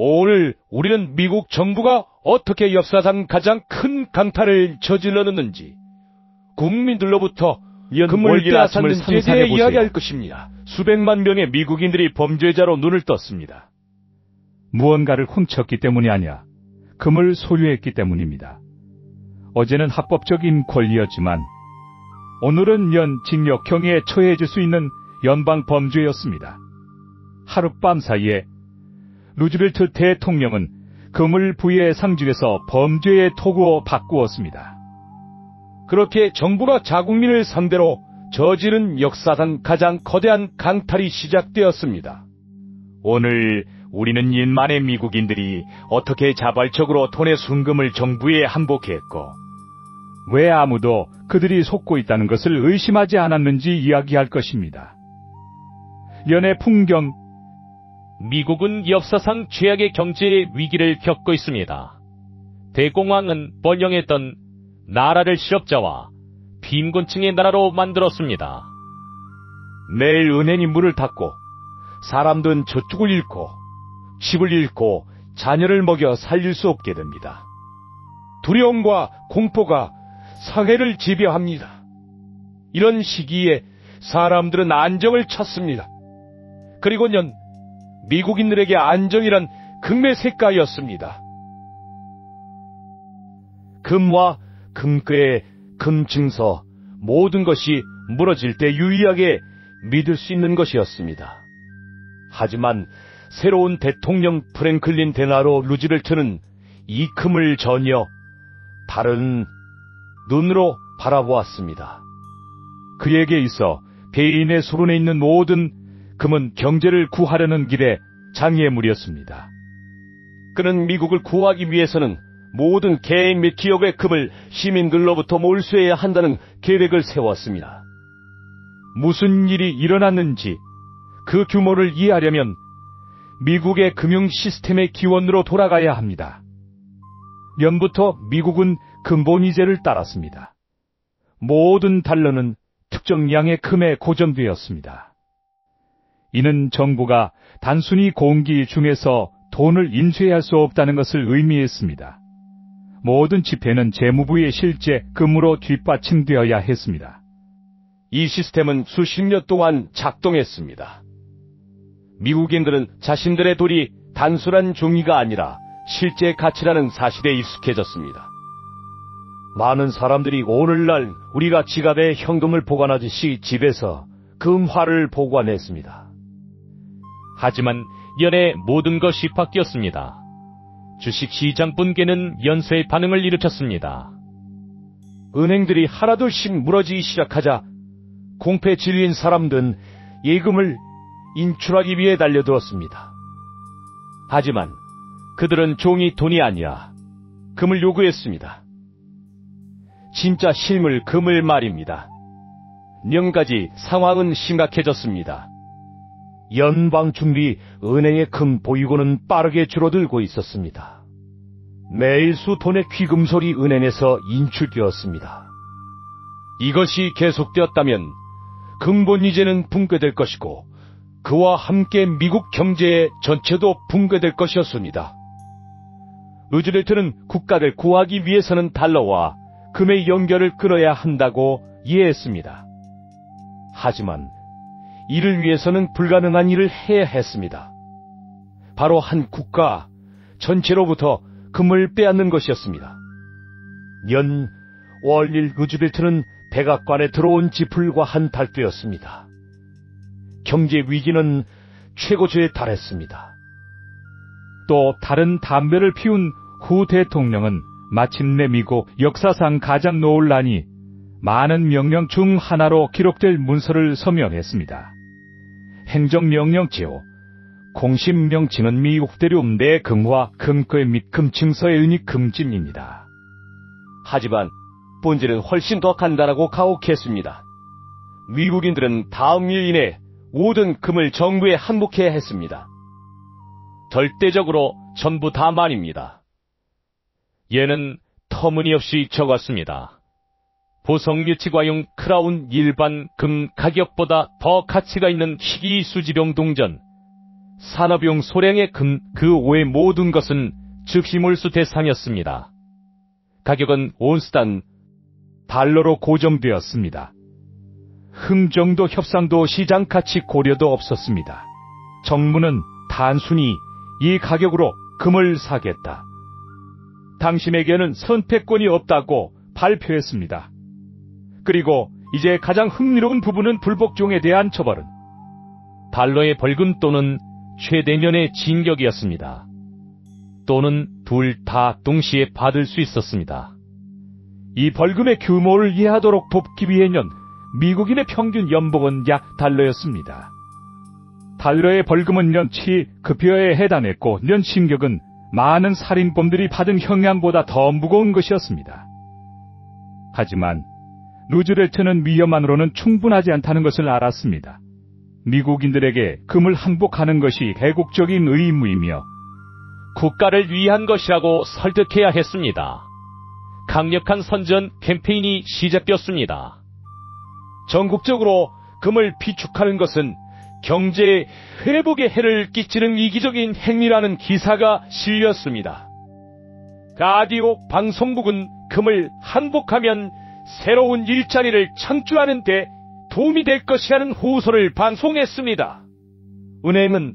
오늘 우리는 미국 정부가 어떻게 역사상 가장 큰 강탈을 저질렀는지 국민들로부터 금을 빼앗았는지에 대해 이야기할 것입니다. 수백만 명의 미국인들이 범죄자로 눈을 떴습니다. 무언가를 훔쳤기 때문이 아니야. 금을 소유했기 때문입니다. 어제는 합법적인 권리였지만 오늘은 징역형에 처해질 수 있는 연방 범죄였습니다. 하룻밤 사이에 루즈벨트 대통령은 금을 부의 상징에서 범죄의 도구로 바꾸었습니다. 그렇게 정부가 자국민을 상대로 저지른 역사상 가장 거대한 강탈이 시작되었습니다. 오늘 우리는 인만의 미국인들이 어떻게 자발적으로 돈의 순금을 정부에 항복했고 왜 아무도 그들이 속고 있다는 것을 의심하지 않았는지 이야기할 것입니다. 연애 풍경. 미국은 역사상 최악의 경제 위기를 겪고 있습니다. 대공황은 번영했던 나라를 실업자와 빈곤층의 나라로 만들었습니다. 매일 은행이 문을 닫고 사람들은 저축을 잃고 집을 잃고 자녀를 먹여 살릴 수 없게 됩니다. 두려움과 공포가 사회를 지배합니다. 이런 시기에 사람들은 안정을 찾습니다. 그리고는 미국인들에게 안정이란 금의 색깔이었습니다. 금과 금괴, 금증서, 모든 것이 무너질 때 유일하게 믿을 수 있는 것이었습니다. 하지만 새로운 대통령 프랭클린 델나로 루즈벨트는 이 금을 전혀 다른 눈으로 바라보았습니다. 그에게 있어 배인의 소론에 있는 모든 금은 경제를 구하려는 길에 장애물이었습니다. 그는 미국을 구하기 위해서는 모든 개인 및 기업의 금을 시민들로부터 몰수해야 한다는 계획을 세웠습니다. 무슨 일이 일어났는지 그 규모를 이해하려면 미국의 금융 시스템의 기원으로 돌아가야 합니다. 연부터 미국은 금본위제를 따랐습니다. 모든 달러는 특정 양의 금에 고정되었습니다. 이는 정부가 단순히 공기 중에서 돈을 인수해야 할 수 없다는 것을 의미했습니다. 모든 지폐는 재무부의 실제 금으로 뒷받침되어야 했습니다. 이 시스템은 수십 년 동안 작동했습니다. 미국인들은 자신들의 돈이 단순한 종이가 아니라 실제 가치라는 사실에 익숙해졌습니다. 많은 사람들이 오늘날 우리가 지갑에 현금을 보관하듯이 집에서 금화를 보관했습니다. 하지만 연에 모든 것이 바뀌었습니다. 주식시장 붕괴는 연쇄 반응을 일으켰습니다. 은행들이 하나둘씩 무너지기 시작하자 공패 질린 사람들은 예금을 인출하기 위해 달려들었습니다. 하지만 그들은 종이 돈이 아니라 금을 요구했습니다. 진짜 실물 금을 말입니다. 년까지 상황은 심각해졌습니다. 연방준비 은행의 금 보유고는 빠르게 줄어들고 있었습니다. 매일 수톤의 귀금솔이 은행에서 인출되었습니다. 이것이 계속되었다면 금본위제는 붕괴될 것이고 그와 함께 미국 경제의 전체도 붕괴될 것이었습니다. 루즈벨트는 국가를 구하기 위해서는 달러와 금의 연결을 끊어야 한다고 이해했습니다. 하지만 이를 위해서는 불가능한 일을 해야 했습니다. 바로 한 국가 전체로부터 금을 빼앗는 것이었습니다. 월일 루즈벨트는 백악관에 들어온 지풀과 한 달되었습니다. 경제 위기는 최고조에 달했습니다. 또 다른 담배를 피운 후 대통령은 마침내 미국 역사상 가장 논란이 많은 명령 중 하나로 기록될 문서를 서명했습니다. 행정명령지요. 공식 명칭은 미국 대륙 내 금화, 금괴 및 금증서의 은닉 금지입니다. 하지만 본질은 훨씬 더 간단하고 가혹했습니다. 미국인들은 다음 일 이내 모든 금을 정부에 항복해야 했습니다. 절대적으로 전부 다 말입니다. 얘는 터무니없이 적었습니다. 보석유치과용 크라운 일반 금 가격보다 더 가치가 있는 희귀 수지병 동전, 산업용 소량의 금, 그 외 모든 것은 즉시 몰수 대상이었습니다. 가격은 온스당 달러로 고정되었습니다. 흥정도 협상도 시장 가치 고려도 없었습니다. 정부는 단순히 이 가격으로 금을 사겠다. 당신에게는 선택권이 없다고 발표했습니다. 그리고 이제 가장 흥미로운 부분은 불복종에 대한 처벌은 달러의 벌금 또는 최대면의 징역이었습니다. 또는 둘 다 동시에 받을 수 있었습니다. 이 벌금의 규모를 이해하도록 돕기 위해는 미국인의 평균 연봉은 약 달러였습니다. 달러의 벌금은 년치 급여에 해당했고 년징역은 많은 살인범들이 받은 형량보다 더 무거운 것이었습니다. 하지만 루즈벨트는 위험만으로는 충분하지 않다는 것을 알았습니다. 미국인들에게 금을 항복하는 것이 애국적인 의무이며 국가를 위한 것이라고 설득해야 했습니다. 강력한 선전 캠페인이 시작되었습니다. 전국적으로 금을 비축하는 것은 경제 회복에 해를 끼치는 이기적인 행위라는 기사가 실렸습니다. 라디오 방송국은 금을 항복하면 새로운 일자리를 창출하는 데 도움이 될 것이라는 호소를 방송했습니다. 은행은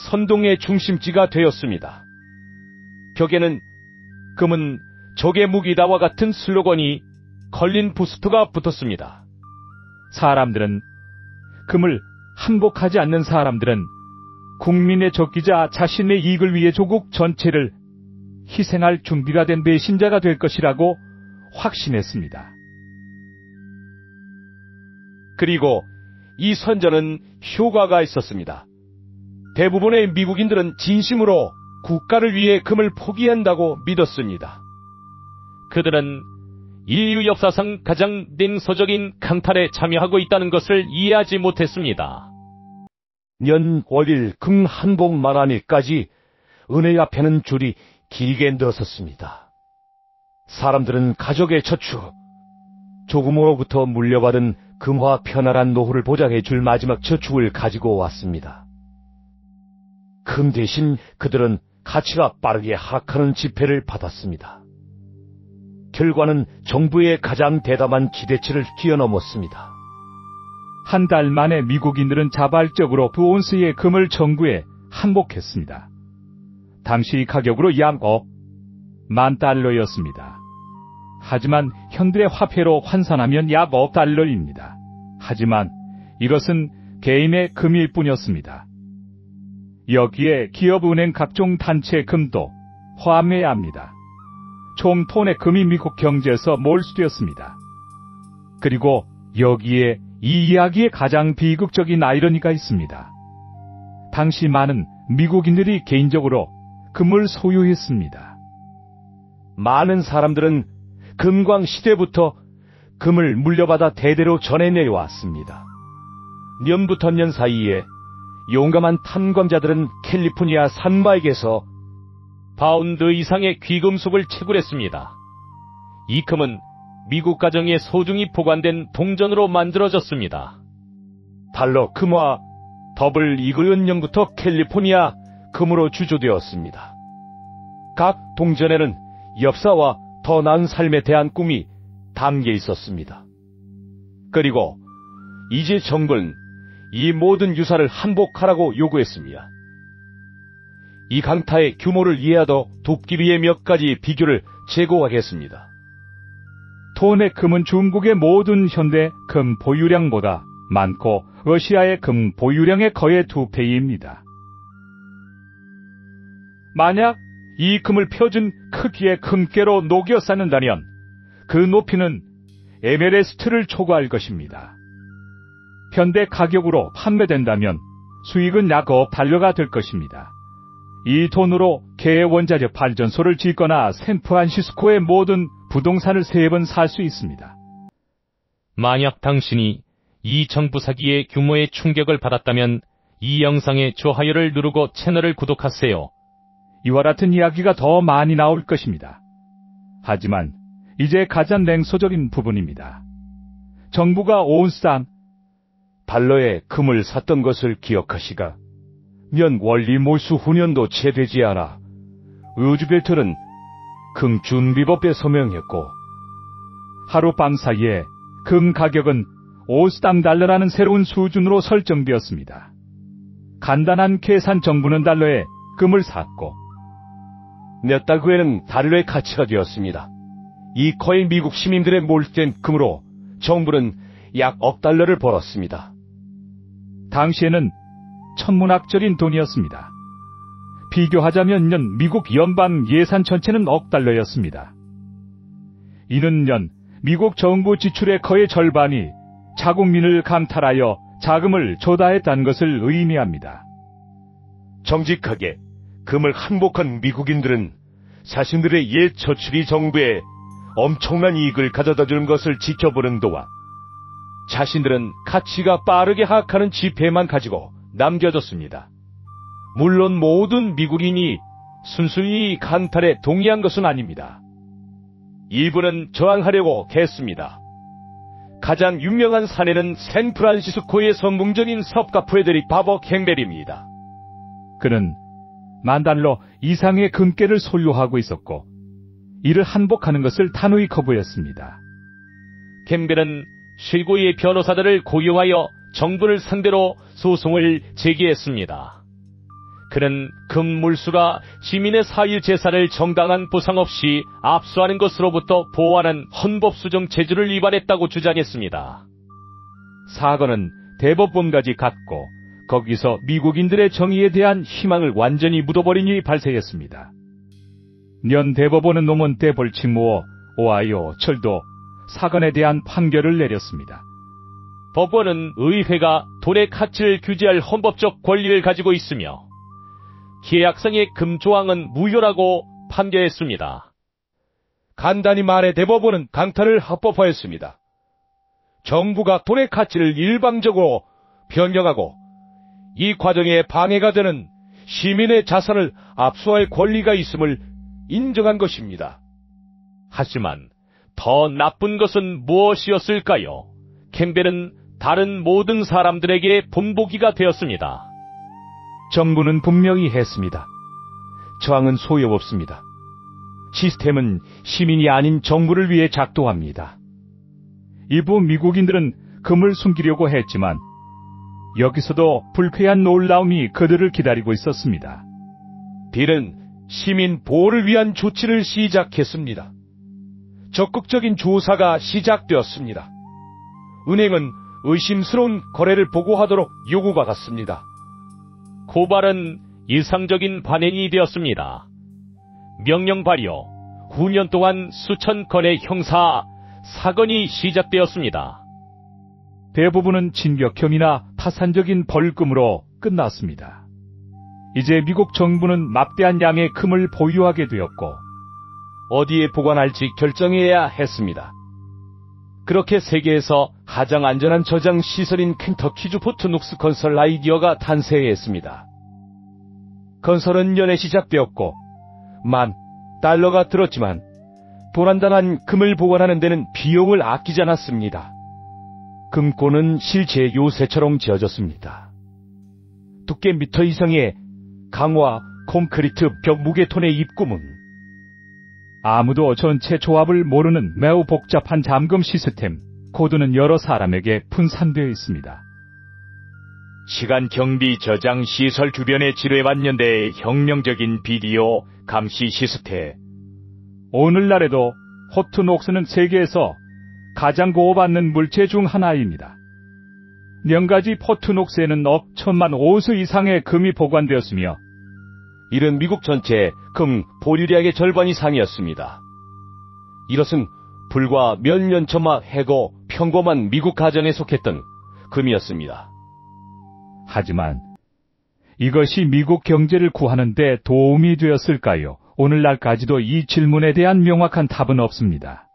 선동의 중심지가 되었습니다. 벽에는 금은 적의 무기다와 같은 슬로건이 걸린 부스터가 붙었습니다. 사람들은 금을 항복하지 않는 사람들은 국민의 적기자 자신의 이익을 위해 조국 전체를 희생할 준비가 된 배신자가 될 것이라고 확신했습니다. 그리고 이 선전은 효과가 있었습니다. 대부분의 미국인들은 진심으로 국가를 위해 금을 포기한다고 믿었습니다. 그들은 인류 역사상 가장 냉소적인 강탈에 참여하고 있다는 것을 이해하지 못했습니다. 년 월일 금 한복 만환일까지 은혜 앞에는 줄이 길게 늘었습니다. 사람들은 가족의 저축, 조금으로부터 물려받은 금화 편안한 노후를 보장해 줄 마지막 저축을 가지고 왔습니다. 금 대신 그들은 가치가 빠르게 하락하는 지폐를 받았습니다. 결과는 정부의 가장 대담한 기대치를 뛰어넘었습니다. 한 달 만에 미국인들은 자발적으로 두 온스의 금을 정부에 항복했습니다. 당시 가격으로 약 10,000달러였습니다. 하지만 현대의 화폐로 환산하면 약 5달러입니다. 하지만 이것은 개인의 금일 뿐이었습니다. 여기에 기업은행 각종 단체 금도 포함해야 합니다. 총 톤의 금이 미국 경제에서 몰수되었습니다. 그리고 여기에 이 이야기의 가장 비극적인 아이러니가 있습니다. 당시 많은 미국인들이 개인적으로 금을 소유했습니다. 많은 사람들은 금광 시대부터 금을 물려받아 대대로 전해내왔습니다. 년부터 년 사이에 용감한 탐검자들은 캘리포니아 산바익에서 파운드 이상의 귀금속을 채굴했습니다. 이 금은 미국 가정에 소중히 보관된 동전으로 만들어졌습니다. 달러 금화 더블 이글은령부터 캘리포니아 금으로 주조되었습니다. 각 동전에는 엽사와 더 나은 삶에 대한 꿈이 담겨 있었습니다. 그리고 이제 정부는 이 모든 유사를 항복하라고 요구했습니다. 이 강타의 규모를 이해하도 돕기 위해 몇 가지 비교를 제공하겠습니다. 톤의 금은 중국의 모든 현대 금 보유량보다 많고 러시아의 금 보유량의 거의 2배입니다. 만약 이 금을 표준 크기의 금괴로 녹여 쌓는다면 그 높이는 에베레스트를 초과할 것입니다. 현대 가격으로 판매된다면 수익은 약 5달러가 될 것입니다. 이 돈으로 개원자력 발전소를 짓거나 샌프란시스코의 모든 부동산을 3번 살 수 있습니다. 만약 당신이 이 정부 사기의 규모의 충격을 받았다면 이 영상의 좋아요를 누르고 채널을 구독하세요. 이와 같은 이야기가 더 많이 나올 것입니다. 하지만 이제 가장 냉소적인 부분입니다. 정부가 온스당 달러에 금을 샀던 것을 기억하시가 면 원리 몰수 후년도 채 되지 않아 루즈벨트는 금 준비법에 서명했고, 하룻밤 사이에 금 가격은 5수당 달러라는 새로운 수준으로 설정되었습니다. 간단한 계산 정부는 달러에 금을 샀고, 몇 달 후에는 달러의 가치가 되었습니다. 이 코인 미국 시민들의 몰수된 금으로 정부는 약 억 달러를 벌었습니다. 당시에는 천문학적인 돈이었습니다. 비교하자면 년 미국 연방 예산 전체는 억 달러였습니다. 이는 년 미국 정부 지출의 거의 절반이 자국민을 강탈하여 자금을 조달했다는 것을 의미합니다. 정직하게 금을 한복한 미국인들은 자신들의 옛 저출이 정부에 엄청난 이익을 가져다 주는 것을 지켜보는 동안 자신들은 가치가 빠르게 하락하는 지폐만 가지고 남겨뒀습니다. 물론 모든 미국인이 순수히 강탈에 동의한 것은 아닙니다. 일부는 저항하려고 했습니다. 가장 유명한 사례는 샌프란시스코의 선봉적인 섭가 프레데릭 바버 캠벨입니다. 그는 $10,000 이상의 금괴를 소유하고 있었고 이를 한복하는 것을 단호히 거부했습니다. 캠벨은 실고의 변호사들을 고용하여 정부를 상대로 소송을 제기했습니다. 그는 금물수가 시민의 사일 재산을 정당한 보상 없이 압수하는 것으로부터 보호하는 헌법 수정 제주를 위반했다고 주장했습니다. 사건은 대법원까지 갔고 거기서 미국인들의 정의에 대한 희망을 완전히 묻어버리니 발생했습니다. 년 대법원은 노몬테 볼치모어 오하이오 철도 사건에 대한 판결을 내렸습니다. 법원은 의회가 돈의 가치를 규제할 헌법적 권리를 가지고 있으며 계약상의 금조항은 무효라고 판결했습니다. 간단히 말해 대법원은 강탈을 합법화했습니다. 정부가 돈의 가치를 일방적으로 변경하고 이 과정에 방해가 되는 시민의 자산을 압수할 권리가 있음을 인정한 것입니다. 하지만 더 나쁜 것은 무엇이었을까요? 캠벨은 다른 모든 사람들에게 본보기가 되었습니다. 정부는 분명히 했습니다. 저항은 소용없습니다. 시스템은 시민이 아닌 정부를 위해 작동합니다. 일부 미국인들은 금을 숨기려고 했지만 여기서도 불쾌한 놀라움이 그들을 기다리고 있었습니다. 빌은 시민 보호를 위한 조치를 시작했습니다. 적극적인 조사가 시작되었습니다. 은행은 의심스러운 거래를 보고하도록 요구받았습니다. 고발은 일상적인 관행이 되었습니다. 명령 발효, 후년 동안 수천 건의 형사 사건이 시작되었습니다. 대부분은 진격형이나 파산적인 벌금으로 끝났습니다. 이제 미국 정부는 막대한 양의 금을 보유하게 되었고 어디에 보관할지 결정해야 했습니다. 그렇게 세계에서 가장 안전한 저장 시설인 켄터키주 포트녹스 건설 아이디어가 탄생했습니다. 건설은 연에 시작되었고 $10,000가 들었지만 도난당한 금을 보관하는 데는 비용을 아끼지 않았습니다. 금고는 실제 요새처럼 지어졌습니다. 두께 미터 이상의 강화 콘크리트 벽 무게톤의 입구문, 아무도 전체 조합을 모르는 매우 복잡한 잠금 시스템, 코드는 여러 사람에게 분산되어 있습니다. 시간 경비 저장 시설 주변에 지뢰반년대의 혁명적인 비디오 감시 시스템. 오늘날에도 포트녹스는 세계에서 가장 보호받는 물체 중 하나입니다. 명가지 포트녹스에는 억 1,000만 오스 이상의 금이 보관되었으며 이는 미국 전체 금 보유량의 절반 이상이었습니다. 이것은 불과 몇 년 전만 해고 평범한 미국 가정에 속했던 금이었습니다. 하지만 이것이 미국 경제를 구하는 데 도움이 되었을까요? 오늘날까지도 이 질문에 대한 명확한 답은 없습니다.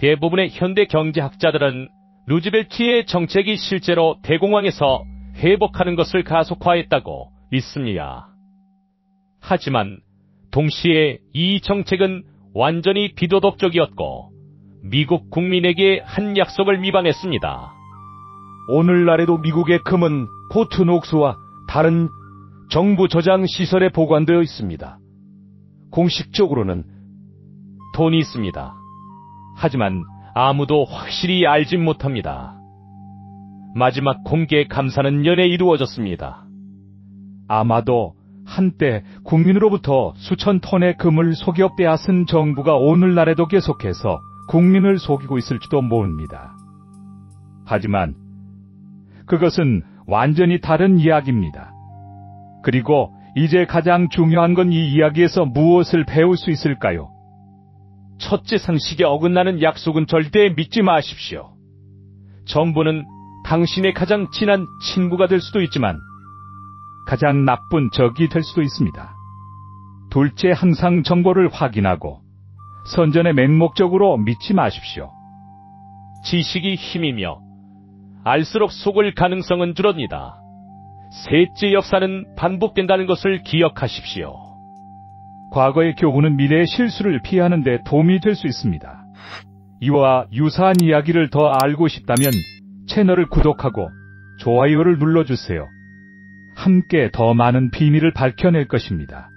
대부분의 현대 경제학자들은 루즈벨트의 정책이 실제로 대공황에서 회복하는 것을 가속화했다고 믿습니다. 하지만 동시에 이 정책은 완전히 비도덕적이었고 미국 국민에게 한 약속을 위반했습니다. 오늘날에도 미국의 금은 포트녹스와 다른 정부 저장 시설에 보관되어 있습니다. 공식적으로는 돈이 있습니다. 하지만 아무도 확실히 알진 못합니다. 마지막 공개 감사는 연에 이루어졌습니다. 아마도 한때 국민으로부터 수천 톤의 금을 속여 빼앗은 정부가 오늘날에도 계속해서 국민을 속이고 있을지도 모릅니다. 하지만 그것은 완전히 다른 이야기입니다. 그리고 이제 가장 중요한 건 이 이야기에서 무엇을 배울 수 있을까요? 첫째 상식에 어긋나는 약속은 절대 믿지 마십시오. 정부는 당신의 가장 친한 친구가 될 수도 있지만 가장 나쁜 적이 될 수도 있습니다. 둘째, 항상 정보를 확인하고 선전에 맹목적으로 믿지 마십시오. 지식이 힘이며 알수록 속을 가능성은 줄어듭니다. 셋째, 역사는 반복된다는 것을 기억하십시오. 과거의 교훈은 미래의 실수를 피하는 데 도움이 될 수 있습니다. 이와 유사한 이야기를 더 알고 싶다면 채널을 구독하고 좋아요를 눌러주세요. 함께 더 많은 비밀을 밝혀낼 것입니다.